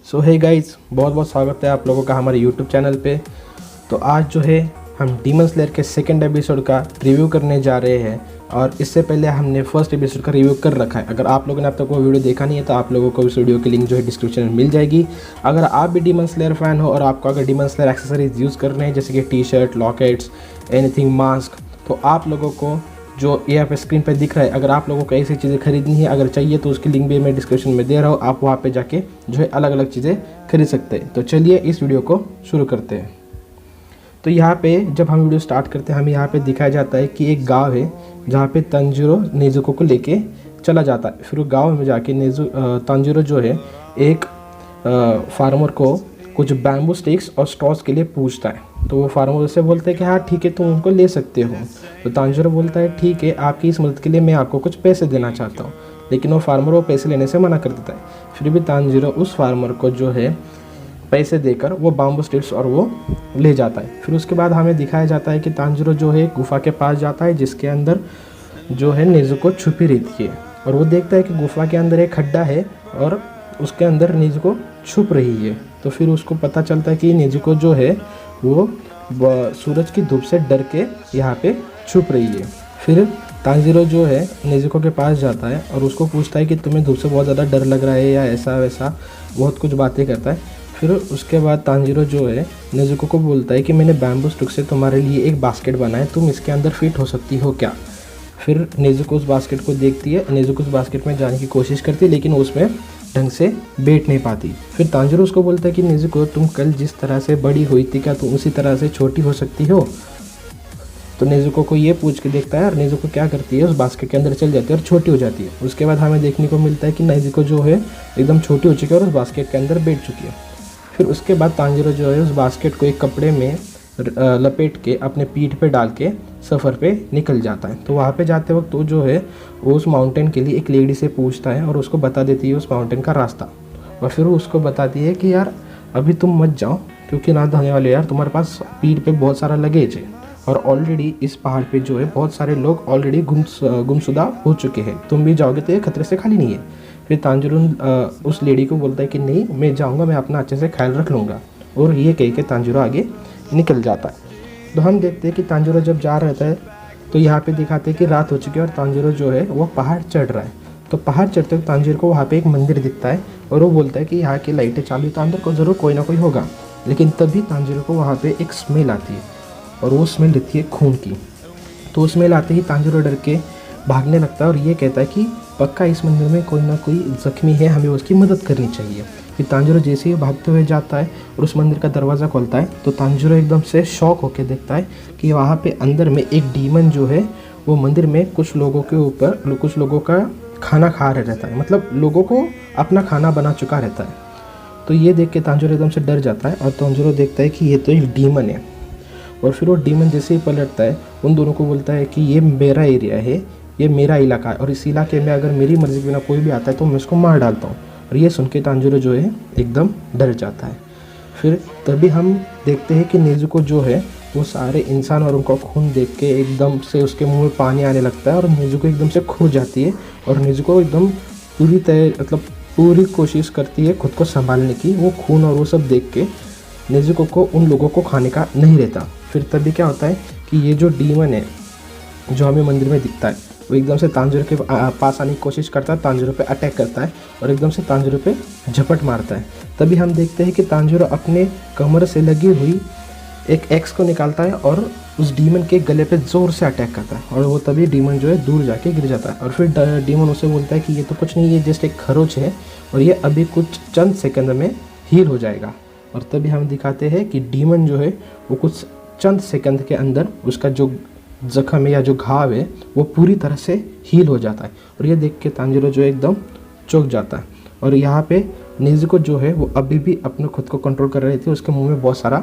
सो hey guys, बहुत बहुत स्वागत है आप लोगों का हमारे यूट्यूब चैनल पे। तो आज जो है हम डीमन स्लेयर के सेकंड एपिसोड का रिव्यू करने जा रहे हैं। और इससे पहले हमने फर्स्ट एपिसोड का रिव्यू कर रखा है। अगर आप लोगों ने अब तक वो वीडियो देखा नहीं है तो आप लोगों को उस वीडियो की लिंक जो है डिस्क्रिप्शन में मिल जाएगी। अगर आप भी डीमन स्लेयर फ़ैन हो और आपको अगर डीमन स्लेयर एक्सेसरीज यूज़ करने हैं जैसे कि T shirt, lockets, anything, mask, तो आप लोगों को जो यहाँ पे स्क्रीन पे दिख रहा है, अगर आप लोगों को ऐसी चीज़ें खरीदनी है, अगर चाहिए तो उसकी लिंक भी मैं डिस्क्रिप्शन में दे रहा हूँ। आप वहाँ पे जाके जो है अलग अलग चीज़ें खरीद सकते हैं। तो चलिए इस वीडियो को शुरू करते हैं। तो यहाँ पे जब हम वीडियो स्टार्ट करते हैं, हमें यहाँ पे दिखाया जाता है कि एक गांव है जहाँ पे तंजीरो नेजुको को लेके चला जाता है। फिर वो गाँव में जाके तंजीरो जो है एक फार्मर को कुछ बैम्बू स्टिक्स और स्ट्रॉस के लिए पूछता है। तो वो फार्मर उससे बोलते हैं कि हाँ ठीक है, तुम उनको ले सकते हो। तो तांजीरो बोलता है ठीक है, आपकी इस मदद के लिए मैं आपको कुछ पैसे देना चाहता हूँ। लेकिन वो फार्मर वो पैसे लेने से मना कर देता है। फिर भी तांजीरो उस फार्मर को जो है पैसे देकर वो बैम्बू स्टिक्स और वो ले जाता है। फिर उसके बाद हमें दिखाया जाता है कि तांजीरो जो है गुफा के पास जाता है जिसके अंदर जो है नेजुको छुपी रहती है। और वो देखता है कि गुफा के अंदर एक खड्डा है और उसके अंदर नेजुको छुप रही है। तो फिर उसको पता चलता है कि नेजुको जो है वो सूरज की धूप से डर के यहाँ पे छुप रही है। फिर तांजीरो जो है नेजुको के पास जाता है और उसको पूछता है कि तुम्हें धूप से बहुत ज़्यादा डर लग रहा है या ऐसा वैसा, बहुत कुछ बातें करता है। फिर उसके बाद तांजीरो जो है नेजुको को बोलता है कि मैंने बैम्बू स्टिक से तुम्हारे लिए एक बास्केट बनाया, तुम इसके अंदर फिट हो सकती हो क्या। फिर नेजुको उस बास्केट को देखती है। नेजुको उस बास्केट में जाने की कोशिश करती है लेकिन उसमें ढंग से बैठ नहीं पाती। फिर तांजीरो उसको बोलता है कि नेजुको, तुम कल जिस तरह से बड़ी हुई थी क्या तुम उसी तरह से छोटी हो सकती हो। तो नेजुको को ये पूछ के देखता है और नेजुको क्या करती है, उस बास्केट के अंदर चल जाती है और छोटी हो जाती है। उसके बाद हमें देखने को मिलता है कि नेजुको जो है एकदम छोटी हो चुकी है और उस बास्केट के अंदर बैठ चुकी है। फिर उसके बाद तांजीरो जो है उस बास्केट को एक कपड़े में लपेट के अपने पीठ पे डाल के सफ़र पे निकल जाता है। तो वहाँ पे जाते वक्त वो जो है वो उस माउंटेन के लिए एक लेडी से पूछता है और उसको बता देती है उस माउंटेन का रास्ता। और फिर वो उसको बताती है कि यार अभी तुम मत जाओ क्योंकि रात होने वाले, यार तुम्हारे पास पीठ पे बहुत सारा लगेज है और ऑलरेडी इस पहाड़ पे जो है बहुत सारे लोग ऑलरेडी गुमशुदा हो चुके हैं, तुम भी जाओगे तो ये खतरे से खाली नहीं है। फिर तांजीरो उस लेडी को बोलता है कि नहीं, मैं जाऊँगा, मैं अपना अच्छे से ख्याल रख लूँगा। और ये कह के तांजीरो आगे निकल जाता है। तो हम देखते हैं कि तांजीरो जब जा रहता है तो यहाँ पे दिखाते हैं कि रात हो चुकी है और तांजीरो जो है वो पहाड़ चढ़ रहा है। तो पहाड़ चढ़ते हुए तांजीरो को वहाँ पे एक मंदिर दिखता है और वो बोलता है कि यहाँ की लाइटें चालू है तो अंदर को ज़रूर कोई ना कोई होगा। लेकिन तभी तांजीरो को वहाँ पे एक स्मेल आती है और वो स्मेल दिखती है खून की। तो स्मेल आते ही तांजीरो डर के भागने लगता है और ये कहता है कि पक्का इस मंदिर में कोई ना कोई ज़ख्मी है, हमें उसकी मदद करनी चाहिए। फिर तांजीरो जैसे ही भागते हुए जाता है और उस मंदिर का दरवाज़ा खोलता है तो तांजीरो एकदम से शॉक होकर देखता है कि वहाँ पे अंदर में एक डीमन जो है वो मंदिर में कुछ लोगों के ऊपर कुछ लोगों का खाना खा रहता है, मतलब लोगों को अपना खाना बना चुका रहता है। तो ये देख के तांजीरो एकदम से डर जाता है और तांजीरो देखता है कि ये तो एक डीमन है। और फिर वो डीमन जैसे ही पलटता है उन दोनों को बोलता है कि ये मेरा एरिया है, ये मेरा इलाका है और इस इलाके में अगर मेरी मर्ज़ी के बिना कोई भी आता है तो मैं उसको मार डालता हूँ। और ये सुन के तांजीरो जो है एकदम डर जाता है। फिर तभी हम देखते हैं कि नेजुको जो है वो सारे इंसान और उनका खून देख के एकदम से उसके मुंह में पानी आने लगता है और नेजुको एकदम से खो जाती है। और नेजुको एकदम पूरी कोशिश करती है खुद को संभालने की। वो खून और वो सब देख के नेजुको को उन लोगों को खाने का नहीं रहता। फिर तभी क्या होता है कि ये जो डीमन है जो हमें मंदिर में दिखता है वो एकदम से तांजीरो के पास आने की कोशिश करता है, तांजीरो पे अटैक करता है और एकदम से तांजीरो पे झपट मारता है। तभी हम देखते हैं कि तांजीरो अपने कमर से लगी हुई एक एक्स को निकालता है और उस डीमन के गले पे ज़ोर से अटैक करता है और वो तभी डीमन जो है दूर जाके गिर जाता है। और फिर डीमन उसे बोलता है कि ये तो कुछ नहीं, ये जस्ट एक खरोच है और ये अभी कुछ चंद सेकंड में हील हो जाएगा। और तभी हम दिखाते हैं कि डीमन जो है वो कुछ चंद सेकंड के अंदर उसका जो जख्म है या जो घाव है वो पूरी तरह से हील हो जाता है। और ये देख के तांजीरो जो एकदम चौंक जाता है। और यहाँ पे नेजुको जो है वो अभी भी अपने खुद को कंट्रोल कर रही थी, उसके मुंह में बहुत सारा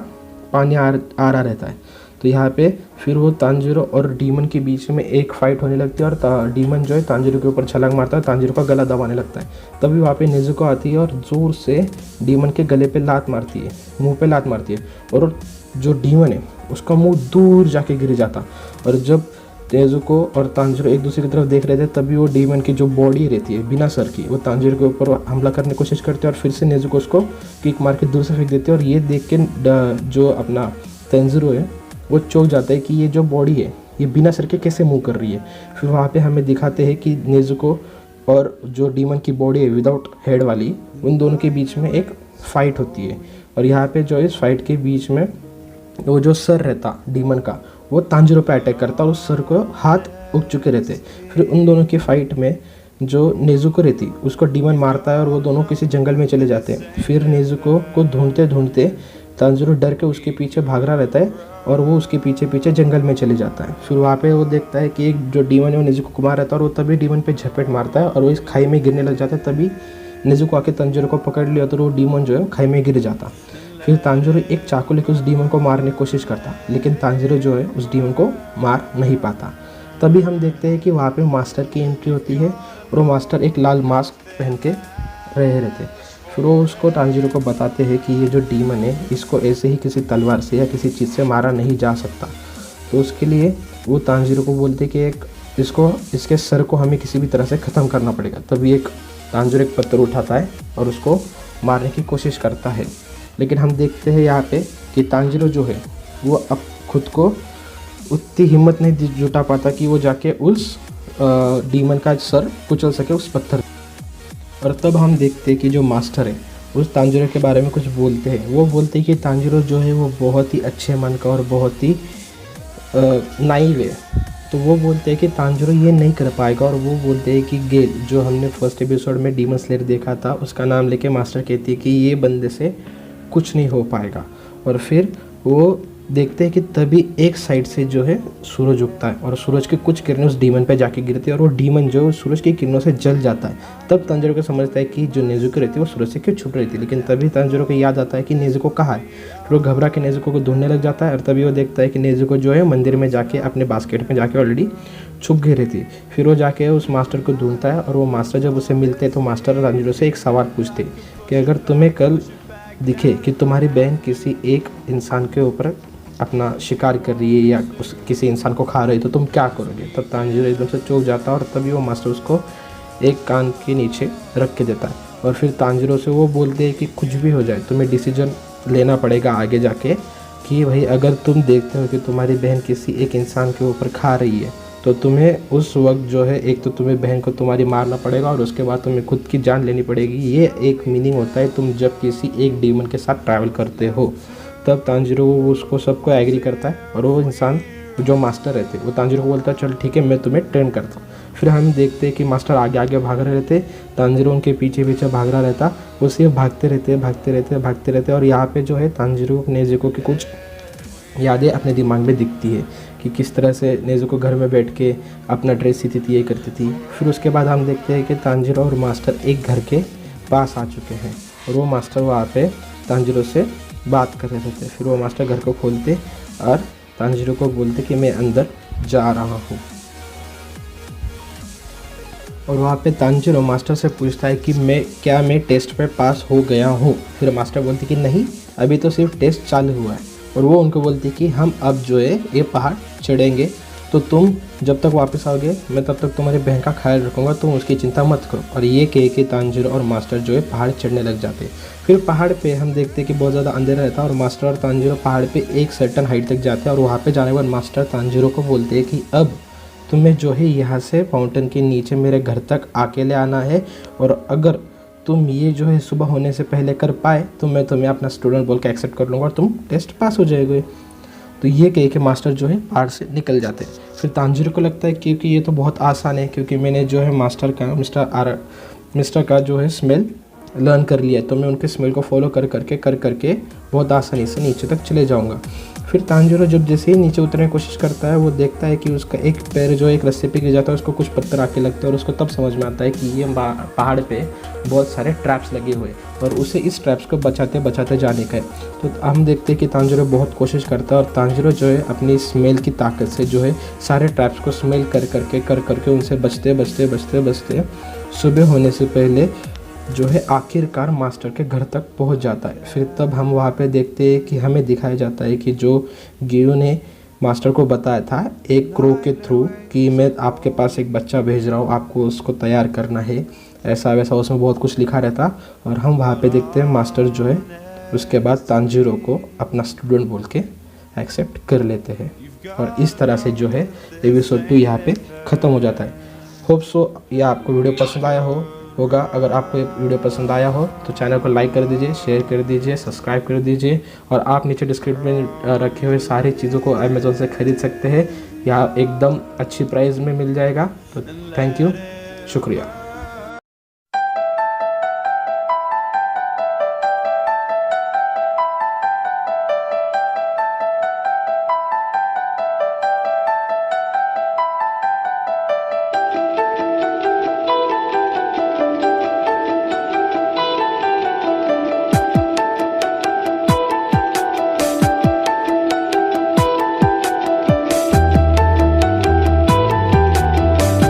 पानी आ रहा रहता है। तो यहाँ पे फिर वो तांजीरो और डीमन के बीच में एक फाइट होने लगती है और डीमन जो है तांजीरो के ऊपर छलांग मारता है, तांजीरो का गला दबाने लगता है। तभी वहाँ पे नेजुको आती है और ज़ोर से डीमन के गले पे लात मारती है, मुंह पे लात मारती है और जो डीमन है उसका मुंह दूर जाके गिर जाता। और जब नेजुको और तांजिरो एक दूसरे की तरफ देख रहे थे, तभी वो डीमन की जो बॉडी रहती है बिना सर की, वो तांजिरो के ऊपर हमला करने की कोशिश करते हैं और फिर से नेजुको उसको किक मार के दूर से फेंक देते हैं। और ये देख के जो अपना तांजिरो है वो चौंक जाता है कि ये जो बॉडी है ये बिना सर के कैसे मूव कर रही है। फिर वहाँ पे हमें दिखाते हैं कि नेजुको और जो डीमन की बॉडी है विदाउट हेड वाली, उन दोनों के बीच में एक फ़ाइट होती है। और यहाँ पे जो इस फाइट के बीच में वो जो सर रहता डीमन का, वो तांजिरो पे अटैक करता और उस सर को हाथ उग चुके रहते। फिर उन दोनों की फाइट में जो नेजुको रहती उसको डीमन मारता है और वो दोनों किसी जंगल में चले जाते हैं। फिर नेजुको को ढूंढते ढूंढते तांजिरो डर के उसके पीछे भाग रहा रहता है और वो उसके पीछे पीछे जंगल में चले जाता है। फिर वहाँ पे वो देखता है कि एक जो डीमन है वो नेजुको को मार रहता है और वो तभी डीमन पे झपट मारता है और वो इस खाई में गिरने लग जाता है। तभी नेजुको आके तांजिरो को पकड़ लिया तो वो डीमन जो है खाई में गिर जाता। फिर तांजिरो एक चाकू लेकर उस डीमन को मारने की कोशिश करता, लेकिन तांजिरो जो है उस डीमन को मार नहीं पाता। तभी हम देखते हैं कि वहाँ पे मास्टर की एंट्री होती है और वो मास्टर एक लाल मास्क पहन के रहे रहते। फिर वो उसको तांजिरो को बताते हैं कि ये जो डीमन है इसको ऐसे ही किसी तलवार से या किसी चीज़ से मारा नहीं जा सकता। तो उसके लिए वो तांजिरो को बोलते कि इसके सर को हमें किसी भी तरह से ख़त्म करना पड़ेगा। तभी तांजिरो एक पत्थर उठाता है और उसको मारने की कोशिश करता है। लेकिन हम देखते हैं यहाँ पे कि तांजिरो जो है वो अब खुद को उतनी हिम्मत नहीं जुटा पाता कि वो जाके उस डीमन का सर कुचल सके उस पत्थर। और तब हम देखते हैं कि जो मास्टर है उस तांजिरो के बारे में कुछ बोलते हैं। वो बोलते हैं कि तांजिरो जो है वो बहुत ही अच्छे मन का और बहुत ही नाइव है। तो वो बोलते हैं कि तांजिरो ये नहीं कर पाएगा और वो बोलते हैं कि गेल, जो हमने फर्स्ट एपिसोड में डीमन स्लेयर देखा था, उसका नाम लेके मास्टर कहती है कि ये बंदे से कुछ नहीं हो पाएगा। और फिर वो देखते हैं कि तभी एक साइड से जो है सूरज उगता है और सूरज की कुछ किरणें उस डीमन पे जाके गिरती है और वो डीमन जो सूरज की किरणों से जल जाता है। तब तांजिरो को समझता है कि जो नेजुको रहती है वो सूरज से क्यों छुप रही थी। लेकिन तभी तांजिरो को याद आता है कि नेजुको कहाँ है। फिर वो घबरा के नेजुको को ढूंढने लग जाता है और तभी वो देखता है कि नेजुको जो है मंदिर में जाके अपने बास्केट में जाके ऑलरेडी छुप गई रहती है। फिर वो जाके उस मास्टर को ढूंढता है और वो मास्टर जब उसे मिलते हैं तो मास्टर तांजिरो से एक सवाल पूछते कि अगर तुम्हें कल दिखे कि तुम्हारी बहन किसी एक इंसान के ऊपर अपना शिकार कर रही है या किसी इंसान को खा रही है तो तुम क्या करोगे। तब तांजिरो एकदम से चौंक जाता है और तभी वो मास्टर उसको एक कान के नीचे रख के देता है। और फिर तांजिरो से वो बोलते हैं कि कुछ भी हो जाए तुम्हें डिसीजन लेना पड़ेगा आगे जाके कि भाई अगर तुम देखते हो कि तुम्हारी बहन किसी एक इंसान के ऊपर खा रही है तो तुम्हें उस वक्त जो है एक तो तुम्हें बहन को तुम्हारी मारना पड़ेगा और उसके बाद तुम्हें खुद की जान लेनी पड़ेगी। ये एक मीनिंग होता है तुम जब किसी एक डीमन के साथ ट्रैवल करते हो। तब तांजिरो उसको सबको एग्री करता है और वो इंसान जो मास्टर रहते वो तांजिरो को बोलता है चल ठीक है मैं तुम्हें ट्रेन करता हूँ। फिर हम देखते हैं कि मास्टर आगे आगे भाग रहे रहते, तांजिरो उनके पीछे पीछे भाग रहा रहता। वो सिर्फ भागते रहते और यहाँ पे जो है तांजिरो नेजुको की कुछ यादें अपने दिमाग में दिखती है कि किस तरह से नेजुको घर में बैठ के अपना ड्रेस सीती थी, ये करती थी। फिर उसके बाद हम देखते हैं कि तांजिरो और मास्टर एक घर के पास आ चुके हैं और वो मास्टर वहाँ पे तांजिरो से बात कर रहे थे। फिर वो मास्टर घर को खोलते और तांजिरो को बोलते कि मैं अंदर जा रहा हूँ। और वहाँ पे तांजिरो मास्टर से पूछता है कि मैं टेस्ट में पास हो गया हूँ। फिर मास्टर बोलते कि नहीं अभी तो सिर्फ टेस्ट चालू हुआ है। और वो उनको बोलती कि हम अब जो है ये पहाड़ चढ़ेंगे तो तुम जब तक वापस आओगे मैं तब तक तुम्हारी बहन का ख्याल रखूँगा, तुम उसकी चिंता मत करो। और ये कह के तांजिरो और मास्टर जो है पहाड़ चढ़ने लग जाते। फिर पहाड़ पे हम देखते हैं कि बहुत ज़्यादा अंधेरा रहता है और मास्टर और तांजिरो पहाड़ पे एक सर्टन हाइट तक जाते हैं। और वहाँ पे जाने के बाद मास्टर तांजिरो को बोलते हैं कि अब तुम्हें जो है यहाँ से माउंटेन के नीचे मेरे घर तक अकेले आना है और अगर तुम ये जो है सुबह होने से पहले कर पाए तो मैं तुम्हें अपना स्टूडेंट बोल के एक्सेप्ट कर लूँगा और तुम टेस्ट पास हो जाएगा। तो ये कह के मास्टर जो है पहाड़ से निकल जाते हैं। फिर तांजिरो को लगता है क्योंकि ये तो बहुत आसान है, क्योंकि मैंने जो है मास्टर का मिस्टर का जो है स्मेल लर्न कर लिया है तो मैं उनके स्मेल को फॉलो कर करके बहुत आसानी से नीचे तक चले जाऊंगा। फिर तांजिरो जब जैसे ही नीचे उतरने की कोशिश करता है वो देखता है कि उसका एक पैर जो एक रस्से पे गिर जाता है, उसको कुछ पत्थर आके लगते हैं और उसको तब समझ में आता है कि ये पहाड़ पे बहुत सारे ट्रैप्स लगे हुए और उसे इस ट्रैप्स को बचाते जाने का है। तो हम देखते हैं कि तांजिरो बहुत कोशिश करता है और तांजिरो जो है अपनी स्मेल की ताकत से जो है सारे ट्रैप्स को स्मेल कर करके उनसे बचते सुबह होने से पहले जो है आखिरकार मास्टर के घर तक पहुंच जाता है। फिर तब हम वहाँ पे देखते हैं कि हमें दिखाया जाता है कि जो गियो ने मास्टर को बताया था एक क्रो के थ्रू कि मैं आपके पास एक बच्चा भेज रहा हूँ, आपको उसको तैयार करना है, ऐसा वैसा उसमें बहुत कुछ लिखा रहता। और हम वहाँ पे देखते हैं मास्टर जो है उसके बाद तांजीरो को अपना स्टूडेंट बोल के एक्सेप्ट कर लेते हैं। और इस तरह से जो है एपिसोड 2 यहाँ पे ख़त्म हो जाता है। होप सो ये आपको वीडियो पसंद आया होगा। अगर आपको ये वीडियो पसंद आया हो तो चैनल को लाइक कर दीजिए, शेयर कर दीजिए, सब्सक्राइब कर दीजिए। और आप नीचे डिस्क्रिप्शन में रखे हुए सारी चीज़ों को अमेज़ोन से ख़रीद सकते हैं, यहाँ एकदम अच्छी प्राइस में मिल जाएगा। तो थैंक यू, शुक्रिया।